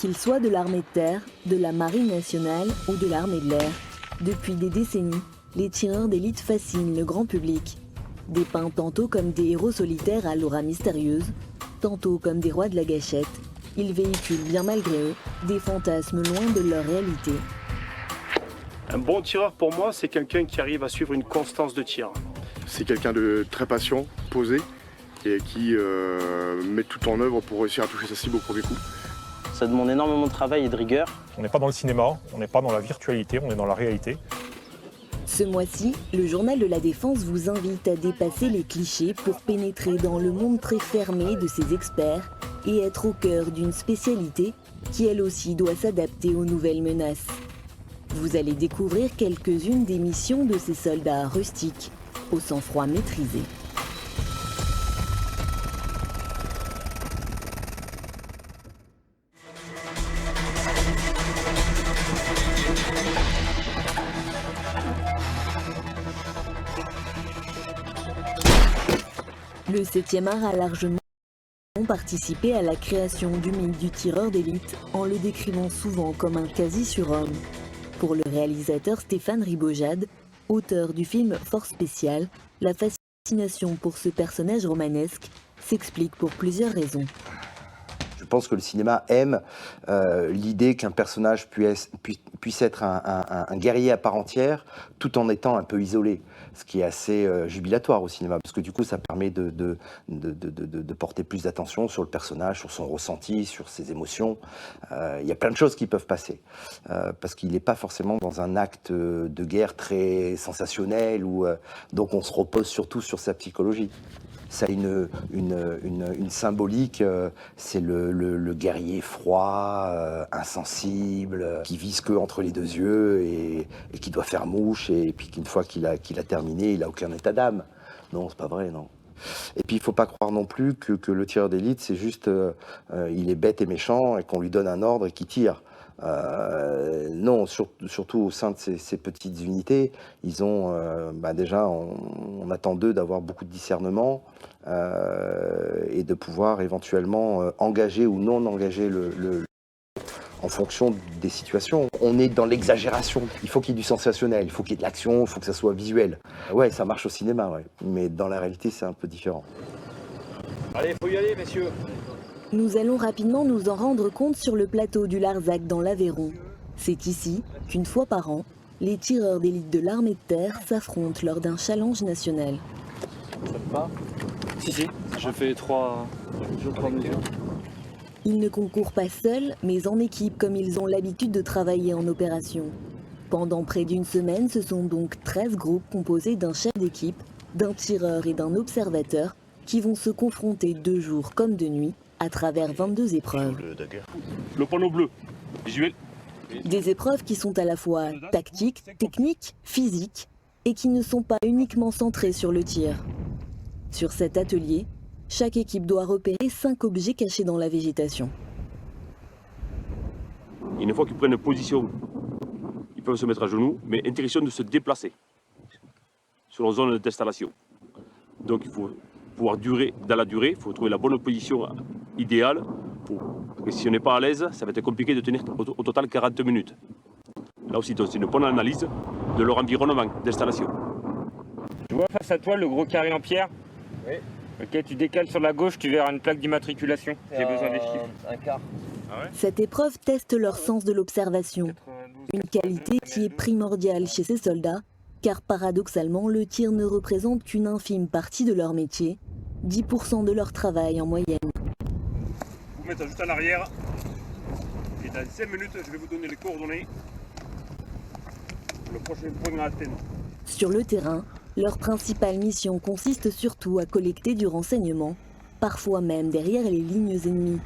Qu'ils soient de l'armée de terre, de la marine nationale ou de l'armée de l'air, depuis des décennies, les tireurs d'élite fascinent le grand public. Dépeints tantôt comme des héros solitaires à l'aura mystérieuse, tantôt comme des rois de la gâchette, ils véhiculent bien malgré eux des fantasmes loin de leur réalité. Un bon tireur pour moi, c'est quelqu'un qui arrive à suivre une constance de tir. C'est quelqu'un de très patient, posé, et qui met tout en œuvre pour réussir à toucher sa cible au premier coup. Ça demande énormément de travail et de rigueur. On n'est pas dans le cinéma, on n'est pas dans la virtualité, on est dans la réalité. Ce mois-ci, le Journal de la Défense vous invite à dépasser les clichés pour pénétrer dans le monde très fermé de ses experts et être au cœur d'une spécialité qui elle aussi doit s'adapter aux nouvelles menaces. Vous allez découvrir quelques-unes des missions de ces soldats rustiques, au sang-froid maîtrisé. Le 7e art a largement participé à la création du mythe du tireur d'élite en le décrivant souvent comme un quasi-surhomme. Pour le réalisateur Stéphane Ribojad, auteur du film Force Spéciale, la fascination pour ce personnage romanesque s'explique pour plusieurs raisons. Je pense que le cinéma aime l'idée qu'un personnage puisse être un guerrier à part entière tout en étant un peu isolé, ce qui est assez jubilatoire au cinéma, parce que du coup ça permet de porter plus d'attention sur le personnage, sur son ressenti, sur ses émotions. Il y a plein de choses qui peuvent passer, parce qu'il n'est pas forcément dans un acte de guerre très sensationnel, donc on se repose surtout sur sa psychologie. Ça a une symbolique, c'est le guerrier froid, insensible, qui vise que entre les deux yeux et qui doit faire mouche, et puis qu'une fois qu'il a terminé, il n'a aucun état d'âme. Non, c'est pas vrai, non. Et puis il ne faut pas croire non plus que le tireur d'élite, c'est juste, il est bête et méchant et qu'on lui donne un ordre et qu'il tire. Non, surtout au sein de ces petites unités, ils ont déjà, on attend d'eux d'avoir beaucoup de discernement et de pouvoir éventuellement engager ou non engager en fonction des situations. On est dans l'exagération. Il faut qu'il y ait du sensationnel, il faut qu'il y ait de l'action, il faut que ça soit visuel. Ouais, ça marche au cinéma, ouais. Mais dans la réalité, c'est un peu différent. Allez, faut y aller, messieurs. Nous allons rapidement nous en rendre compte sur le plateau du Larzac dans l'Aveyron. C'est ici qu'une fois par an, les tireurs d'élite de l'armée de terre s'affrontent lors d'un challenge national. Ça te va ? Si, je fais 3 mesures. Ils ne concourent pas seuls, mais en équipe comme ils ont l'habitude de travailler en opération. Pendant près d'une semaine, ce sont donc 13 groupes composés d'un chef d'équipe, d'un tireur et d'un observateur qui vont se confronter de jour comme de nuit à travers 22 épreuves. Le panneau bleu, visuel. Des épreuves qui sont à la fois tactiques, techniques, physiques et qui ne sont pas uniquement centrées sur le tir. Sur cet atelier, chaque équipe doit repérer 5 objets cachés dans la végétation. Une fois qu'ils prennent position, ils peuvent se mettre à genoux, mais interdiction de se déplacer sur leur zone d'installation. Donc il faut pouvoir durer dans la durée, il faut trouver la bonne position idéale. Parce que si on n'est pas à l'aise, ça va être compliqué de tenir au total 40 minutes. Là aussi, c'est une bonne analyse de leur environnement d'installation. Tu vois face à toi le gros carré en pierre ? Oui. Ok, tu décales sur la gauche, tu verras une plaque d'immatriculation. J'ai besoin des chiffres. Un quart. Ah ouais ? Cette épreuve teste leur sens de l'observation, une qualité qui est primordiale chez ces soldats, car paradoxalement, le tir ne représente qu'une infime partie de leur métier, 10% de leur travail en moyenne. Vous mettez juste en arrière. Et dans 5 minutes, je vais vous donner les coordonnées. Le prochain point à atteindre. Sur le terrain, leur principale mission consiste surtout à collecter du renseignement, parfois même derrière les lignes ennemies.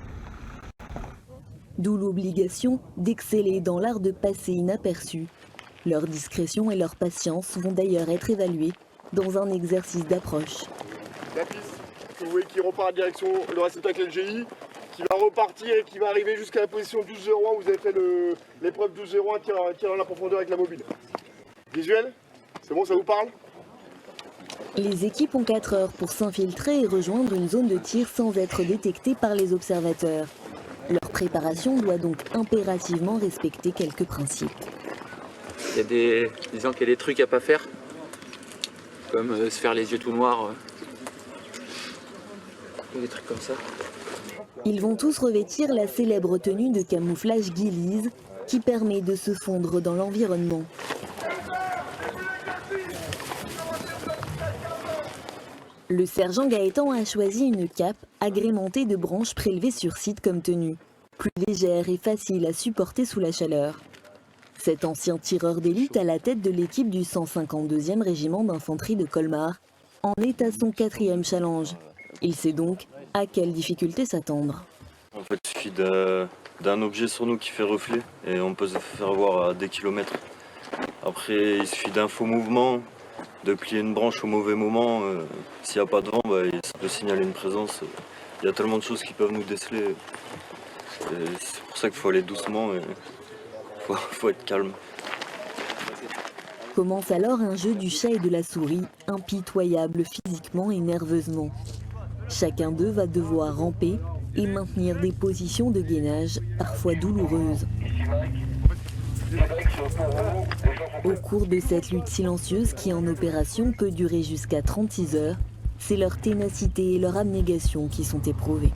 D'où l'obligation d'exceller dans l'art de passer inaperçu. Leur discrétion et leur patience vont d'ailleurs être évaluées dans un exercice d'approche. La piste, que vous voyez qui repart à direction le réceptacle LGI, qui va repartir et qui va arriver jusqu'à la position 12-01 où vous avez fait l'épreuve 12-01, tir dans la profondeur avec la mobile. Visuel ? C'est bon, ça vous parle ? Les équipes ont 4 heures pour s'infiltrer et rejoindre une zone de tir sans être détectées par les observateurs. Leur préparation doit donc impérativement respecter quelques principes. Il y a disons qu'il y a des trucs à pas faire, comme se faire les yeux tout noirs, des trucs comme ça. Ils vont tous revêtir la célèbre tenue de camouflage ghillie qui permet de se fondre dans l'environnement. Le sergent Gaëtan a choisi une cape agrémentée de branches prélevées sur site comme tenue, plus légère et facile à supporter sous la chaleur. Cet ancien tireur d'élite à la tête de l'équipe du 152e régiment d'infanterie de Colmar en est à son 4e challenge. Il sait donc à quelle difficulté s'attendre. En fait, il suffit d'un objet sur nous qui fait reflet et on peut se faire voir à des kilomètres. Après, il suffit d'un faux mouvement, de plier une branche au mauvais moment. S'il n'y a pas de vent, ça peut signaler une présence. Il y a tellement de choses qui peuvent nous déceler. C'est pour ça qu'il faut aller doucement et faut être calme. Commence alors un jeu du chat et de la souris, impitoyable physiquement et nerveusement. Chacun d'eux va devoir ramper et maintenir des positions de gainage parfois douloureuses. Au cours de cette lutte silencieuse qui en opération peut durer jusqu'à 36 heures, c'est leur ténacité et leur abnégation qui sont éprouvées.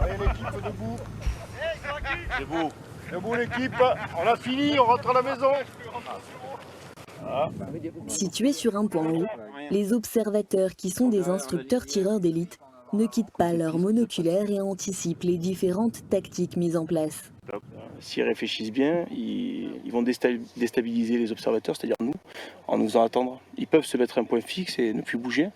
Allez l'équipe, debout. Debout l'équipe, on a fini, on rentre à la maison. Situés sur un point haut, les observateurs qui sont des instructeurs tireurs d'élite ne quittent pas leur monoculaire et anticipent les différentes tactiques mises en place. S'ils réfléchissent bien, ils vont déstabiliser les observateurs, c'est-à-dire nous, en nous faisant attendre. Ils peuvent se mettre à un point fixe et ne plus bouger.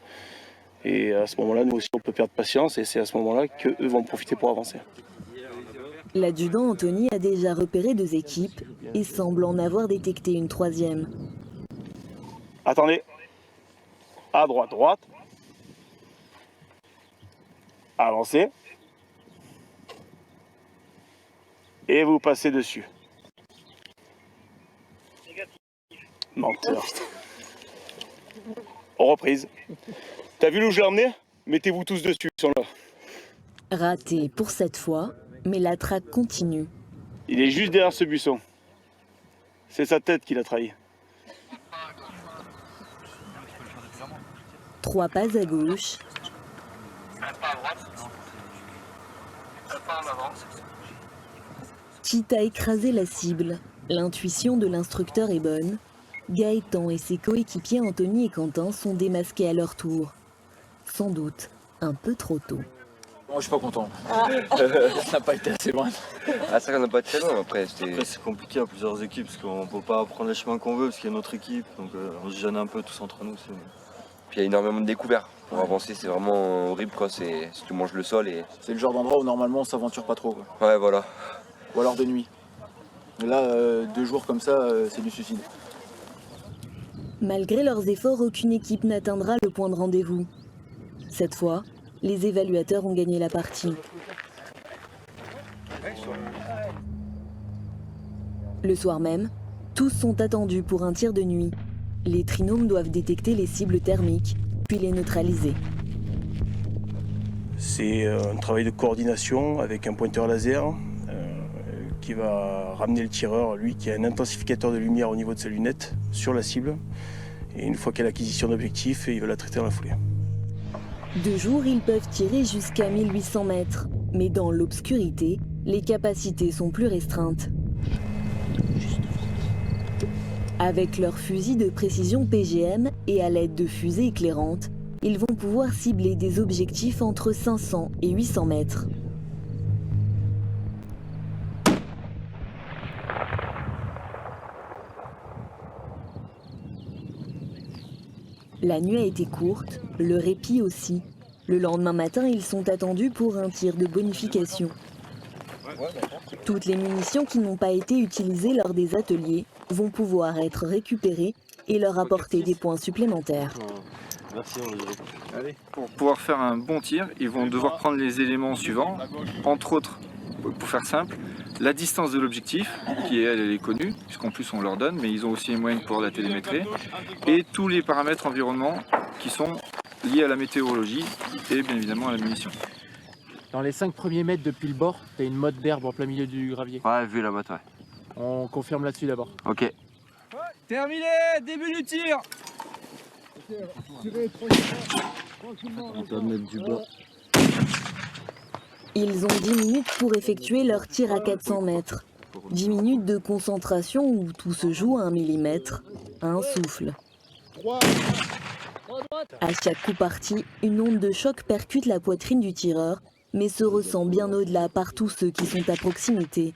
Et à ce moment-là, nous aussi, on peut perdre patience et c'est à ce moment-là qu'eux vont profiter pour avancer. L'adjudant Anthony a déjà repéré 2 équipes et semble en avoir détecté une 3e. Attendez. À droite, droite. Avancez. Et vous passez dessus. Menteur. Reprise. T'as vu où je l'ai emmené? Mettez-vous tous dessus, ils sont là. Raté pour cette fois, mais la traque continue. Il est juste derrière ce buisson. C'est sa tête qui l'a trahi. 3 pas à gauche. Quitte à écraser la cible, l'intuition de l'instructeur est bonne. Gaëtan et ses coéquipiers Anthony et Quentin sont démasqués à leur tour. Sans doute un peu trop tôt. Moi, je suis pas content. Ça n'a pas été assez loin. Ah, ça n'a pas été loin après. C'est compliqué à plusieurs équipes parce qu'on peut pas prendre les chemins qu'on veut parce qu'il y a notre équipe. Donc on se gêne un peu tous entre nous. Puis il y a énormément de découvertes. Pour avancer, c'est vraiment horrible quoi. Tu manges le sol et. C'est le genre d'endroit où normalement on s'aventure pas trop. Quoi. Ouais, voilà. Ou alors de nuit. Et là, 2 jours comme ça, c'est du suicide. Malgré leurs efforts, aucune équipe n'atteindra le point de rendez-vous. Cette fois, les évaluateurs ont gagné la partie. Le soir même, tous sont attendus pour un tir de nuit. Les trinômes doivent détecter les cibles thermiques, puis les neutraliser. C'est un travail de coordination avec un pointeur laser qui va ramener le tireur, lui qui a un intensificateur de lumière au niveau de sa lunette, sur la cible. Et une fois qu'il a l'acquisition d'objectif, il va la traiter dans la foulée. De jour, ils peuvent tirer jusqu'à 1800 mètres. Mais dans l'obscurité, les capacités sont plus restreintes. Avec leurs fusils de précision PGM et à l'aide de fusées éclairantes, ils vont pouvoir cibler des objectifs entre 500 et 800 mètres. La nuit a été courte, le répit aussi. Le lendemain matin, ils sont attendus pour un tir de bonification. Toutes les munitions qui n'ont pas été utilisées lors des ateliers vont pouvoir être récupérées et leur apporter des points supplémentaires. Merci, allez. Pour pouvoir faire un bon tir, ils vont devoir prendre les éléments suivants, entre autres, pour faire simple, la distance de l'objectif, qui elle est connue, puisqu'en plus on leur donne, mais ils ont aussi les moyens pour la télémétrer, et tous les paramètres environnement qui sont liés à la météorologie et bien évidemment à la munition. Dans les 5 premiers mètres depuis le bord, tu as une motte d'herbe en plein milieu du gravier. Ouais, vu la botte, ouais. On confirme là-dessus d'abord. Ok. Terminé, début du tir. On va mettre du bas. Ils ont 10 minutes pour effectuer leur tir à 400 mètres. 10 minutes de concentration où tout se joue à 1 millimètre, à un souffle. À chaque coup parti, une onde de choc percute la poitrine du tireur, mais se ressent bien au-delà par tous ceux qui sont à proximité.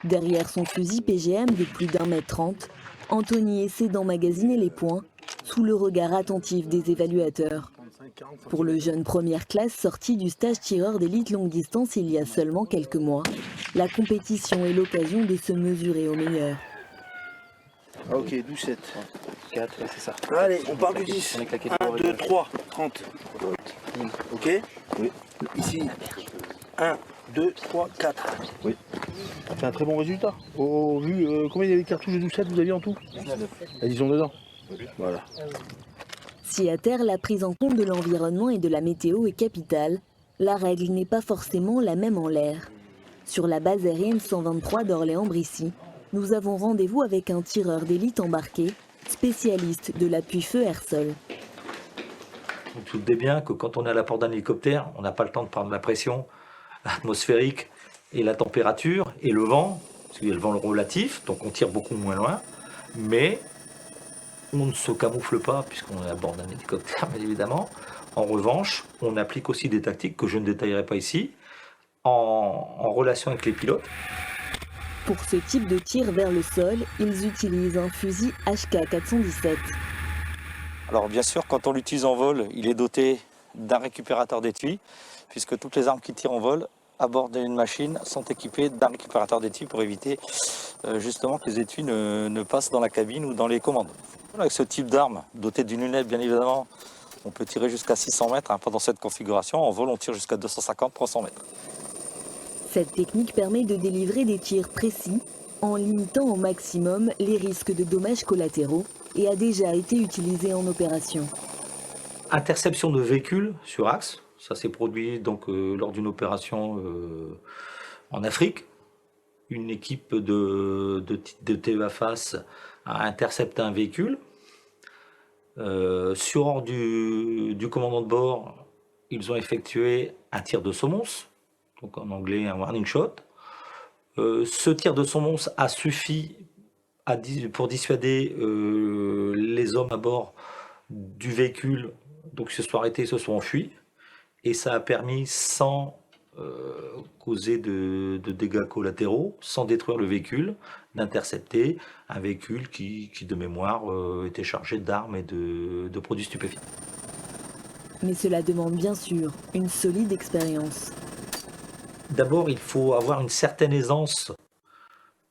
Derrière son fusil PGM de plus d'1,30 m, Anthony essaie d'emmagasiner les points sous le regard attentif des évaluateurs. Pour le jeune première classe sorti du stage tireur d'élite longue distance il y a seulement quelques mois, la compétition est l'occasion de se mesurer au meilleur. Ah, ok, 12-7. 4, c'est ça. Allez, on part du 10. 1, 2, 3, 30. Ok. Oui. Ici. 1, 2, 3, 4. Oui. C'est un très bon résultat. Au vu, combien il y avait de cartouches de 12-7 vous aviez en tout? 19. Elles y sont dedans. Voilà. Si à terre la prise en compte de l'environnement et de la météo est capitale, la règle n'est pas forcément la même en l'air. Sur la base aérienne 123 d'Orléans-Brissy, nous avons rendez-vous avec un tireur d'élite embarqué, spécialiste de l'appui-feu air-sol. Vous vous doutez bien que quand on est à la porte d'un hélicoptère, on n'a pas le temps de prendre la pression atmosphérique et la température et le vent, parce qu'il y a le vent relatif, donc on tire beaucoup moins loin, mais on ne se camoufle pas puisqu'on est à bord d'un hélicoptère, bien évidemment. En revanche, on applique aussi des tactiques que je ne détaillerai pas ici, en relation avec les pilotes. Pour ce type de tir vers le sol, ils utilisent un fusil HK417. Alors bien sûr, quand on l'utilise en vol, il est doté d'un récupérateur d'étui, puisque toutes les armes qui tirent en vol à bord d'une machine sont équipées d'un récupérateur d'étui pour éviter justement que les étuis ne passent dans la cabine ou dans les commandes. Avec ce type d'arme, doté d'une lunette bien évidemment, on peut tirer jusqu'à 600 mètres pendant cette configuration. En vol, on tire jusqu'à 250-300 mètres. Cette technique permet de délivrer des tirs précis en limitant au maximum les risques de dommages collatéraux et a déjà été utilisée en opération. Interception de véhicules sur axe, ça s'est produit donc lors d'une opération en Afrique. Une équipe de TEVAFAS a intercepté un véhicule. Sur ordre du commandant de bord, ils ont effectué un tir de semonce, donc en anglais un warning shot. Ce tir de semonce a suffi pour dissuader les hommes à bord du véhicule, donc ils se sont arrêtés, ils se sont enfuis, et ça a permis, sans causer de dégâts collatéraux, sans détruire le véhicule, d'intercepter un véhicule qui de mémoire était chargé d'armes et de produits stupéfiants. Mais cela demande bien sûr une solide expérience. D'abord, il faut avoir une certaine aisance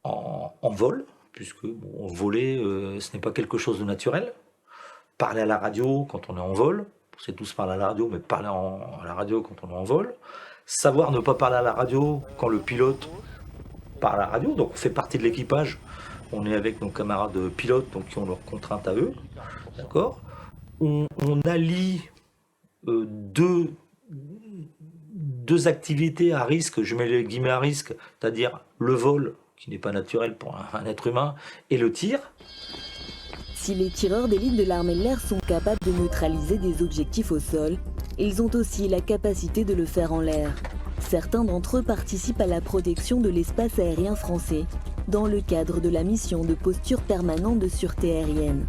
en vol, puisque voler, ce n'est pas quelque chose de naturel. Parler à la radio quand on est en vol, on sait tous parler à la radio, mais parler à la radio quand on est en vol. Savoir ne pas parler à la radio quand le pilote parle à la radio, donc on fait partie de l'équipage. On est avec nos camarades pilotes, donc qui ont leurs contraintes à eux. D'accord ? On allie deux activités à risque, je mets les guillemets à risque, c'est-à-dire le vol, qui n'est pas naturel pour un être humain, et le tir. Si les tireurs d'élite de l'armée de l'air sont capables de neutraliser des objectifs au sol, ils ont aussi la capacité de le faire en l'air. Certains d'entre eux participent à la protection de l'espace aérien français, dans le cadre de la mission de posture permanente de sûreté aérienne.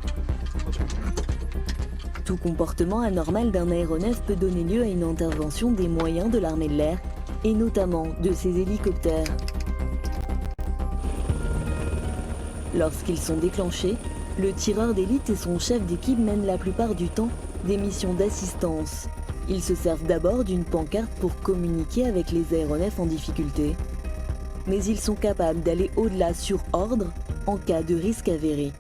Tout comportement anormal d'un aéronef peut donner lieu à une intervention des moyens de l'armée de l'air, et notamment de ses hélicoptères. Lorsqu'ils sont déclenchés, le tireur d'élite et son chef d'équipe mènent la plupart du temps des missions d'assistance, Ils se servent d'abord d'une pancarte pour communiquer avec les aéronefs en difficulté. Mais ils sont capables d'aller au-delà sur ordre en cas de risque avéré.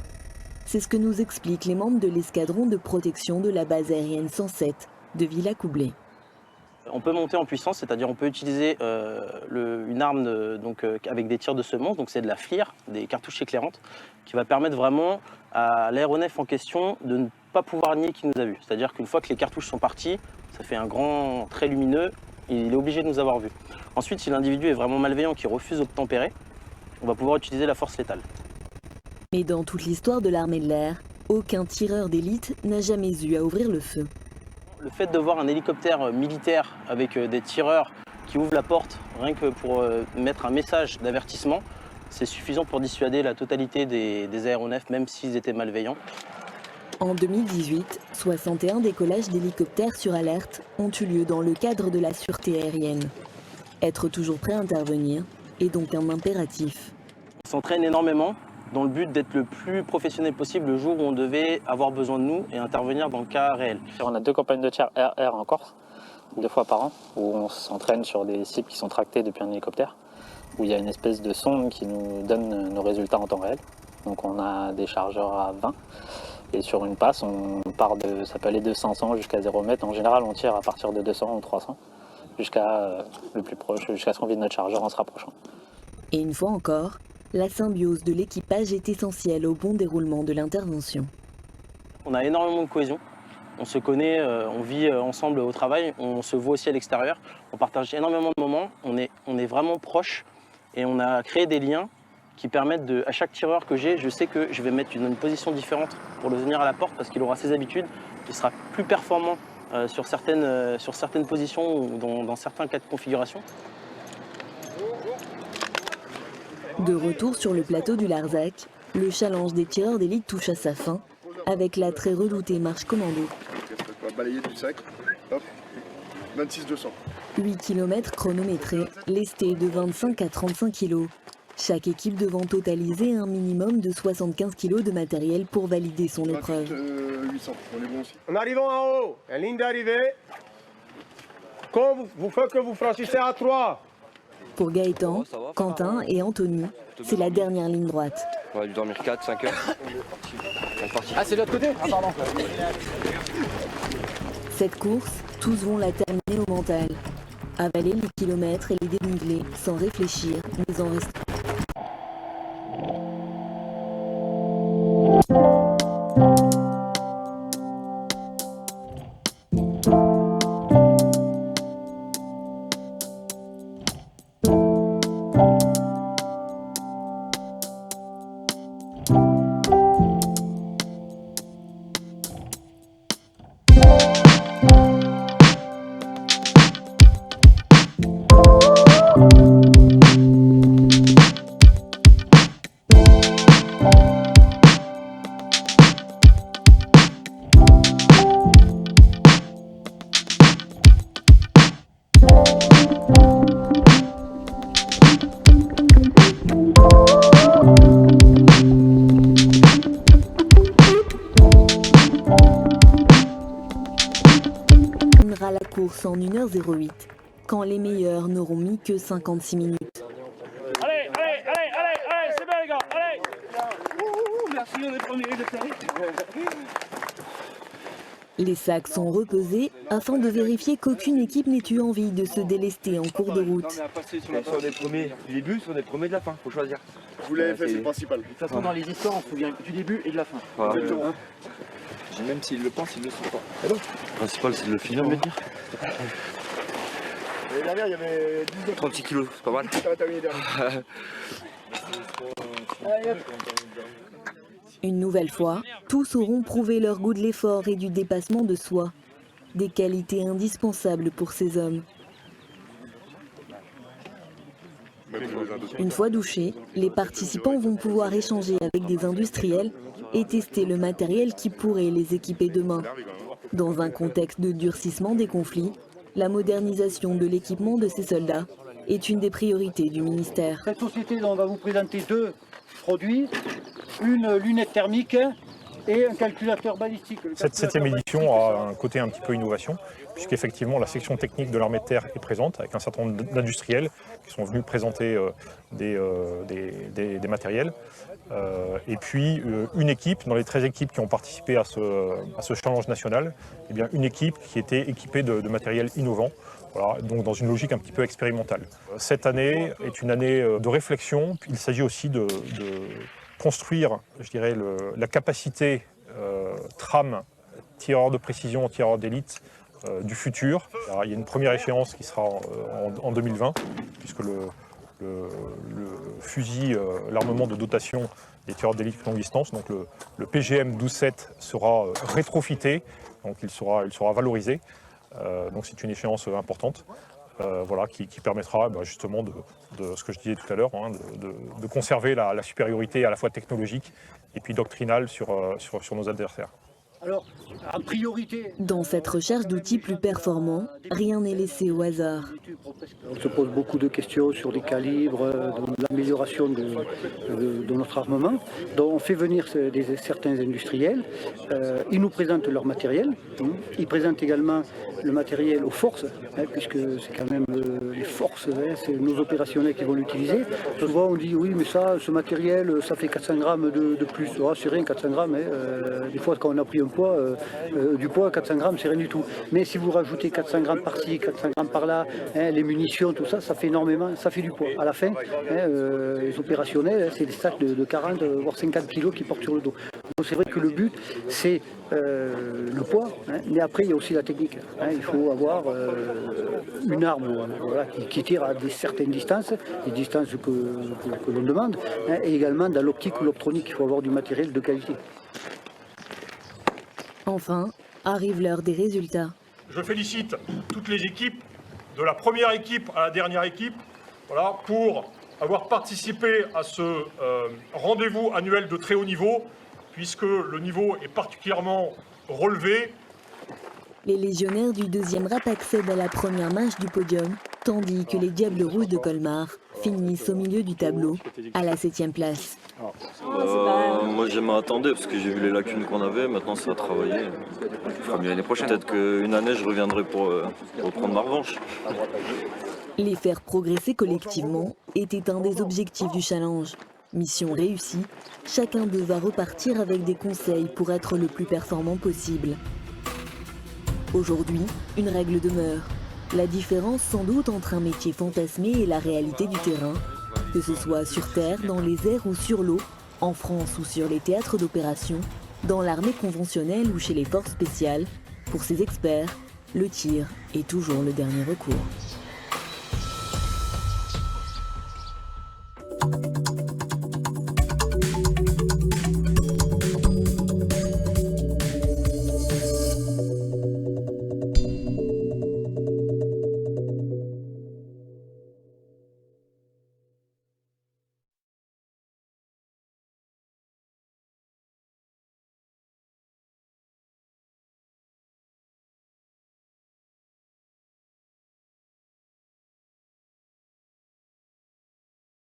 C'est ce que nous expliquent les membres de l'escadron de protection de la base aérienne 107 de Villacoublay. On peut monter en puissance, c'est-à-dire on peut utiliser une arme avec des tirs de semence, donc c'est de la FLIR, des cartouches éclairantes, qui va permettre vraiment à l'aéronef en question de ne pas pouvoir nier qu'il nous a vus. C'est-à-dire qu'une fois que les cartouches sont parties, ça fait un grand trait lumineux, il est obligé de nous avoir vus. Ensuite, si l'individu est vraiment malveillant, qui refuse d'obtempérer, on va pouvoir utiliser la force létale. Mais dans toute l'histoire de l'armée de l'air, aucun tireur d'élite n'a jamais eu à ouvrir le feu. Le fait de voir un hélicoptère militaire avec des tireurs qui ouvrent la porte, rien que pour mettre un message d'avertissement, c'est suffisant pour dissuader la totalité des aéronefs, même s'ils étaient malveillants. En 2018, 61 décollages d'hélicoptères sur alerte ont eu lieu dans le cadre de la sûreté aérienne. Être toujours prêt à intervenir est donc un impératif. On s'entraîne énormément dans le but d'être le plus professionnel possible le jour où on devait avoir besoin de nous et intervenir dans le cas réel. On a 2 campagnes de tir air en Corse, 2 fois par an, où on s'entraîne sur des cibles qui sont tractées depuis un hélicoptère, où il y a une espèce de sonde qui nous donne nos résultats en temps réel. Donc on a des chargeurs à 20, et sur une passe, on part ça peut aller de 500 jusqu'à 0 mètres. En général, on tire à partir de 200 ou 300, jusqu'à le plus proche, jusqu'à ce qu'on vide notre chargeur en se rapprochant. Et une fois encore, la symbiose de l'équipage est essentielle au bon déroulement de l'intervention. On a énormément de cohésion, on se connaît, on vit ensemble au travail, on se voit aussi à l'extérieur, on partage énormément de moments, on est vraiment proches et on a créé des liens qui permettent à chaque tireur que j'ai, je sais que je vais mettre une position différente pour le venir à la porte parce qu'il aura ses habitudes, qu'il sera plus performant sur certaines positions ou dans certains cas de configuration. De retour sur le plateau du Larzac, le challenge des tireurs d'élite touche à sa fin avec la très redoutée marche commando. Balayer du sac, hop, 26-200. 8 km chronométrés, lestés de 25 à 35 kg. Chaque équipe devant totaliser un minimum de 75 kg de matériel pour valider son épreuve. 800, on est bon aussi. En arrivant en haut, la ligne d'arrivée, quand vous faites que vous franchissez à 3. Pour Gaëtan, Quentin et Anthony, c'est la dernière ligne droite. On a dû dormir 4-5 heures. Ah, c'est de l'autre côté? Ah, pardon. Cette course, tous vont la terminer au mental. Avaler les kilomètres et les dénivelés sans réfléchir, mais en restant. La course en 1h08, quand les meilleurs n'auront mis que 56 minutes. Allez, c'est bien les gars, allez. Merci, on est premiers. Les sacs sont repesés afin de vérifier qu'aucune équipe n'ait eu envie de se délester en cours de route. Soit des premiers du début, soit des premiers de la fin, faut choisir. Vous l'avez fait, c'est le principal. De toute façon, dans les histoires, on se souvient du début et de la fin. Voilà. Même s'ils le pensent, ils ne le sont pas. Le principal, c'est de le finir. L'année dernière, il y avait 36 kilos, c'est pas mal. Une nouvelle fois, tous auront prouvé leur goût de l'effort et du dépassement de soi. Des qualités indispensables pour ces hommes. Une fois douchés, les participants vont pouvoir échanger avec des industriels et tester le matériel qui pourrait les équiper demain. Dans un contexte de durcissement des conflits, la modernisation de l'équipement de ces soldats est une des priorités du ministère. Cette société on va vous présenter 2 produits, une lunette thermique et un calculateur balistique. Cette 7e édition a un côté un petit peu innovation, puisqu'effectivement la section technique de l'armée de terre est présente, avec un certain nombre d'industriels qui sont venus présenter des matériels. Et puis une équipe, dans les 13 équipes qui ont participé à ce challenge national, eh bien, une équipe qui était équipée de matériel innovant, voilà, donc dans une logique un petit peu expérimentale. Cette année est une année de réflexion. Il s'agit aussi de construire, je dirais, la capacité tram, tireur de précision, tireur d'élite du futur. Alors, il y a une première échéance qui sera en 2020, puisque le fusil, l'armement de dotation des tireurs d'élite longue distance, donc le PGM 12-7 sera rétrofité, donc il sera valorisé. Donc c'est une échéance importante, voilà, qui permettra justement de ce que je disais tout à l'heure, hein, de conserver la supériorité à la fois technologique et puis doctrinale sur nos adversaires. Alors, en priorité... Dans cette recherche d'outils plus performants, rien n'est laissé au hasard. On se pose beaucoup de questions sur les calibres, l'amélioration de notre armement. Donc on fait venir certains industriels, ils nous présentent leur matériel, ils présentent également le matériel aux forces, puisque c'est quand même les forces, c'est nos opérationnels qui vont l'utiliser. Souvent on dit oui mais ce matériel ça fait 400 grammes de plus. Oh, c'est rien 400 grammes, des fois quand on a pris un poids, du poids 400 grammes c'est rien du tout. Mais si vous rajoutez 400 grammes par-ci, 400 grammes par-là, les munitions, tout ça, ça fait énormément, ça fait du poids. À la fin, les opérationnels, c'est des sacs de 40 voire 50 kilos qui portent sur le dos. Donc c'est vrai que le but c'est le poids, mais après il y a aussi la technique. Il faut avoir une arme voilà, qui tire à certaines distances, les distances que l'on demande, et également dans l'optique ou l'optronique, il faut avoir du matériel de qualité. Enfin, arrive l'heure des résultats. Je félicite toutes les équipes, de la première équipe à la dernière équipe, voilà, pour avoir participé à ce rendez-vous annuel de très haut niveau, puisque le niveau est particulièrement relevé. Les légionnaires du 2e RAP accèdent à la première marche du podium, tandis que les Diables Rouges de Colmar finissent au milieu du tableau, à la 7e place. Moi je m'attendais parce que j'ai vu les lacunes qu'on avait, maintenant ça va travailler. Il fera mieux l'année prochaine. Peut-être qu'une année je reviendrai pour reprendre ma revanche. Les faire progresser collectivement était un des objectifs du challenge. Mission réussie, chacun d'eux va repartir avec des conseils pour être le plus performant possible. Aujourd'hui, une règle demeure. La différence sans doute entre un métier fantasmé et la réalité du terrain, que ce soit sur terre, dans les airs ou sur l'eau, en France ou sur les théâtres d'opération, dans l'armée conventionnelle ou chez les forces spéciales, pour ces experts, le tir est toujours le dernier recours.